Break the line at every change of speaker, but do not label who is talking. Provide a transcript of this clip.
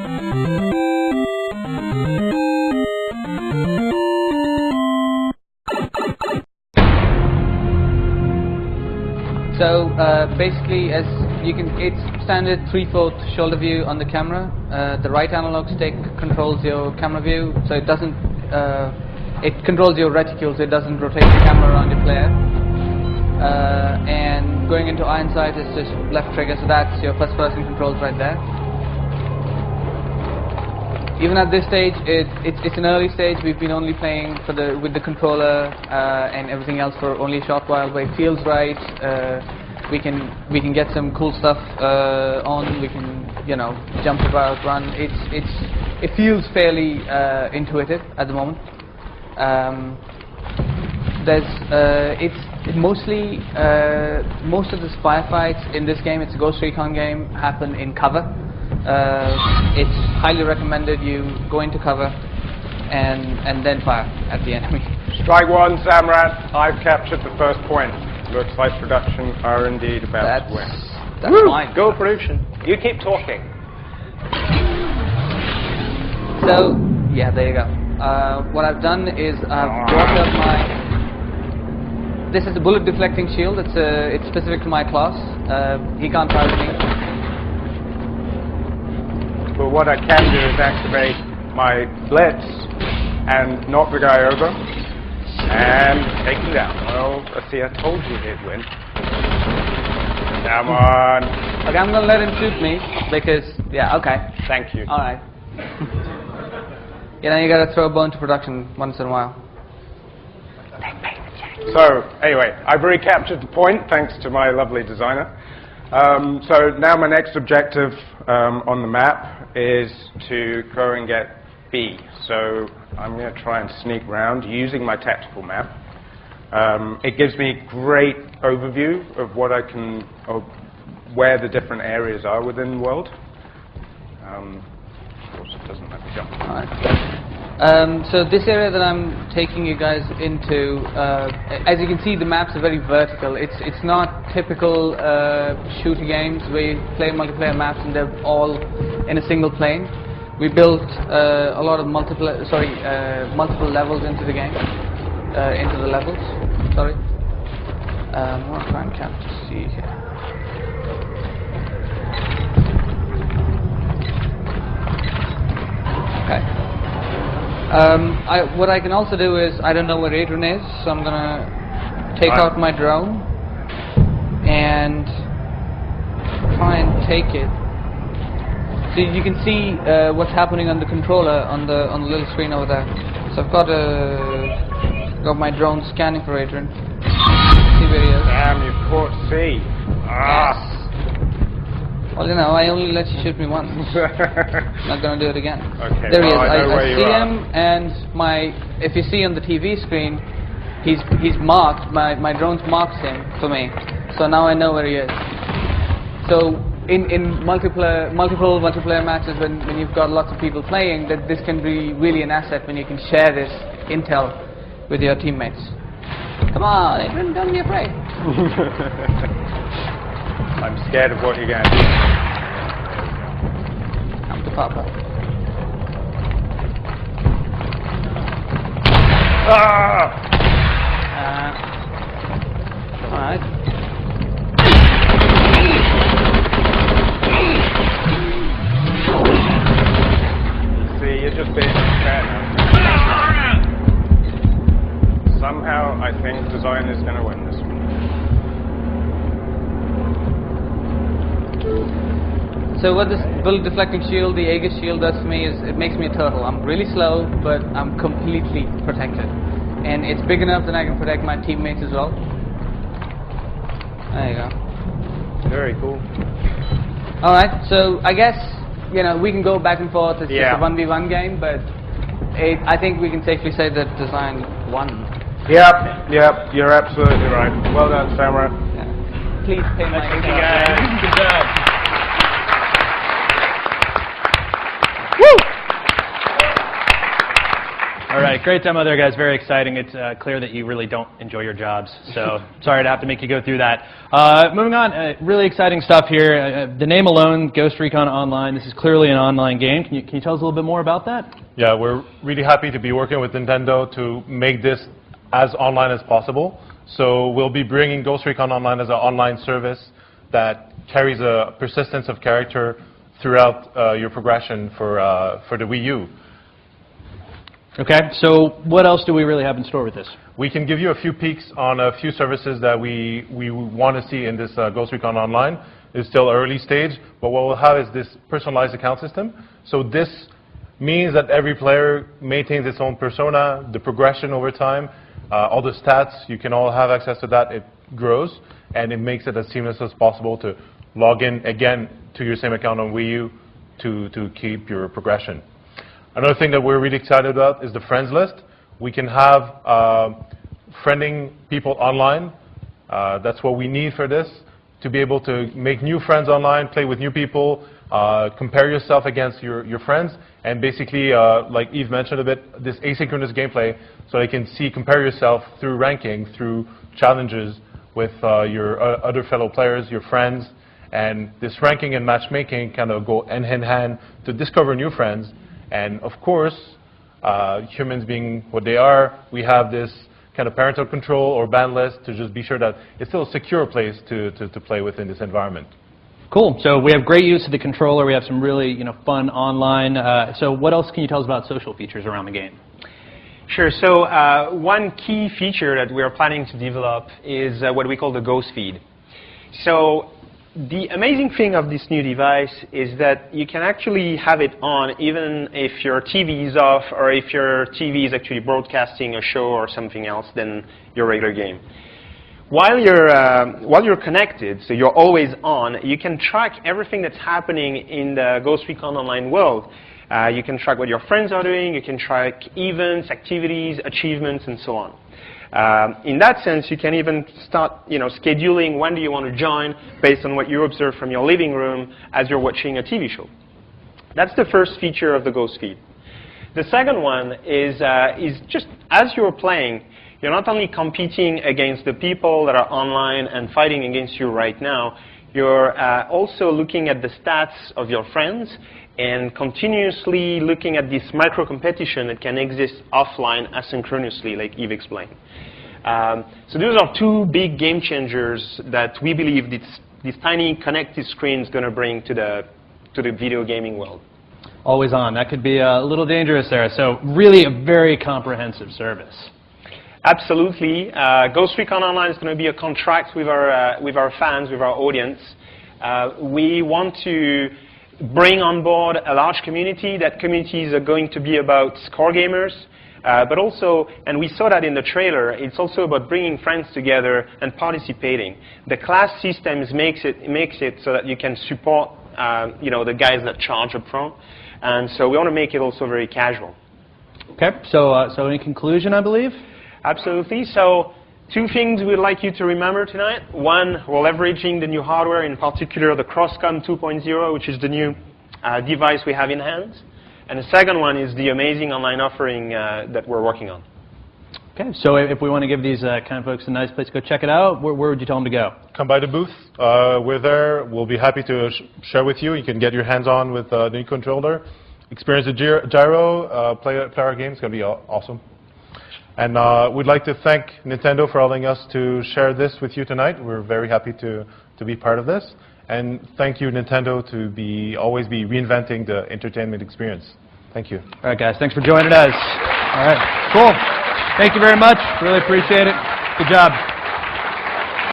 So basically, as you can, it's standard 3/4 shoulder view on the camera. The right analog stick controls your camera view, so it doesn't. It controls your reticule, so it doesn't rotate the camera around your player. And going into iron sight is just left trigger, so that's your first-person controls right there. Even at this stage, it's an early stage. We've been only playing with the controller and everything else for only a short while, but it feels right. We can get some cool stuff on. We can, you know, jump about, run. It feels fairly intuitive at the moment. It's mostly most of the firefights in this game. It's a Ghost Recon game. Happen in cover. It's highly recommended you go into cover and then fire at the enemy.
Strike one, Samrat. I've captured the first point. Looks like production are indeed about to win.
That's fine.
Go production. You keep talking.
So, yeah, there you go. What I've done is I've brought up my... This is a bullet deflecting shield. It's specific to my class. He can't target me.
But what I can do is activate my blitz and knock the guy over and take him down. Well, let's see, I told you he'd win. Come on.
Okay, I'm gonna let him shoot me because, yeah, okay.
Thank you.
Alright. You know, you gotta throw a bone to production once in a while.
So, anyway, I've recaptured the point thanks to my lovely designer. So now my next objective on the map is to go and get B. So I'm going to try and sneak around using my tactical map. It gives me a great overview of what I can, of where the different areas are within the world. Of course, it doesn't let me jump.
So this area that I'm taking you guys into, as you can see, the maps are very vertical. It's not typical shooter games where you play multiplayer maps and they're all in a single plane. We built a lot of multiple levels into the game, into the levels. Sorry. I'm not trying to see here. Okay. What I can also do is, I don't know where Adrian is, so I'm gonna take out my drone and try and take it. So you can see what's happening on the controller on the little screen over there. So I've got my drone scanning for Adrian. See where he is.
Damn, you caught C. Ah.
Yes. Well, you know, I only let you shoot me once. Not gonna do it again.
Okay,
there he is.
I
see him, and if you see on the TV screen, he's marked. My drone's marked him for me. So now I know where he is. So in multiple multiplayer matches, when you've got lots of people playing, that this can be really an asset when you can share this intel with your teammates. Come on, Adrian, don't be afraid.
I'm scared of what you're going to do.
Come to Papa.
Ah!
Alright.
See, you're just being unfair now. Somehow, I think design is going to win this one.
So what this bullet deflecting shield, the Aegis shield, does for me is it makes me a turtle. I'm really slow, but I'm completely protected. And it's big enough that I can protect my teammates as well. There you go.
Very cool.
Alright, so I guess, you know, we can go back and forth. It's just a 1v1 game, but I think we can safely say that design won.
Yep, you're absolutely right. Well done, Samra.
Yeah. Please pay my
Thank you guys.
Good job. All right, great demo there, guys. Very exciting. It's clear that you really don't enjoy your jobs, so sorry to have to make you go through that. Moving on, really exciting stuff here. The name alone, Ghost Recon Online. This is clearly an online game. Can you tell us a little bit more about that?
Yeah, we're really happy to be working with Nintendo to make this as online as possible. So we'll be bringing Ghost Recon Online as an online service that carries a persistence of character throughout your progression for the Wii U.
Okay, so what else do we really have in store with this?
We can give you a few peeks on a few services that we want to see in this Ghost Recon Online. It's still early stage, but what we'll have is this personalized account system. So this means that every player maintains its own persona, the progression over time, all the stats, you can all have access to that. It grows, and it makes it as seamless as possible to log in again to your same account on Wii U to keep your progression. Another thing that we're really excited about is the friends list. We can have friending people online. That's what we need for this, to be able to make new friends online, play with new people, compare yourself against your friends, and basically, like Yves mentioned a bit, this asynchronous gameplay, so you can compare yourself through ranking, through challenges with your other fellow players, your friends, and this ranking and matchmaking kind of go hand in hand to discover new friends. And of course, humans being what they are, we have this kind of parental control or ban list to just be sure that it's still a secure place to play within this environment.
Cool. So we have great use of the controller. We have some really fun online. So what else can you tell us about social features around the game?
Sure. So one key feature that we are planning to develop is what we call the Ghost feed. So the amazing thing of this new device is that you can actually have it on even if your TV is off or if your TV is actually broadcasting a show or something else than your regular game. While you're connected, so you're always on, you can track everything that's happening in the Ghost Recon Online world. You can track what your friends are doing, you can track events, activities, achievements, and so on. In that sense, you can even start scheduling when do you want to join based on what you observe from your living room as you're watching a TV show. That's the first feature of the Ghost feed. The second one is just as you're playing, you're not only competing against the people that are online and fighting against you right now, you're also looking at the stats of your friends and continuously looking at this micro-competition that can exist offline asynchronously, like Yves explained. So those are two big game changers that we believe this tiny connected screen is going to bring to the video gaming world.
Always on. That could be a little dangerous there. So really a very comprehensive service.
Absolutely. Ghost Recon Online is going to be a contract with our fans, with our audience. We want to bring on board a large community. That communities are going to be about core gamers, but also, and we saw that in the trailer, it's also about bringing friends together and participating. The class systems makes it so that you can support the guys that charge up front, and so we want to make it also very casual.
Okay, so in conclusion, I believe? Absolutely.
So two things we'd like you to remember tonight. One, we're leveraging the new hardware, in particular the Crosscom 2.0, which is the new device we have in hand. And the second one is the amazing online offering that we're working on.
Okay, so if we want to give these kind of folks a nice place to go check it out, where would you tell them to go?
Come by the booth. We're there. We'll be happy to share with you. You can get your hands on with the new controller. Experience the gyro, play our game. It's going to be awesome. And we'd like to thank Nintendo for allowing us to share this with you tonight. We're very happy to be part of this. And thank you, Nintendo, to always be reinventing the entertainment experience. Thank you.
All right, guys. Thanks for joining us. All right. Cool. Thank you very much. Really appreciate it. Good job.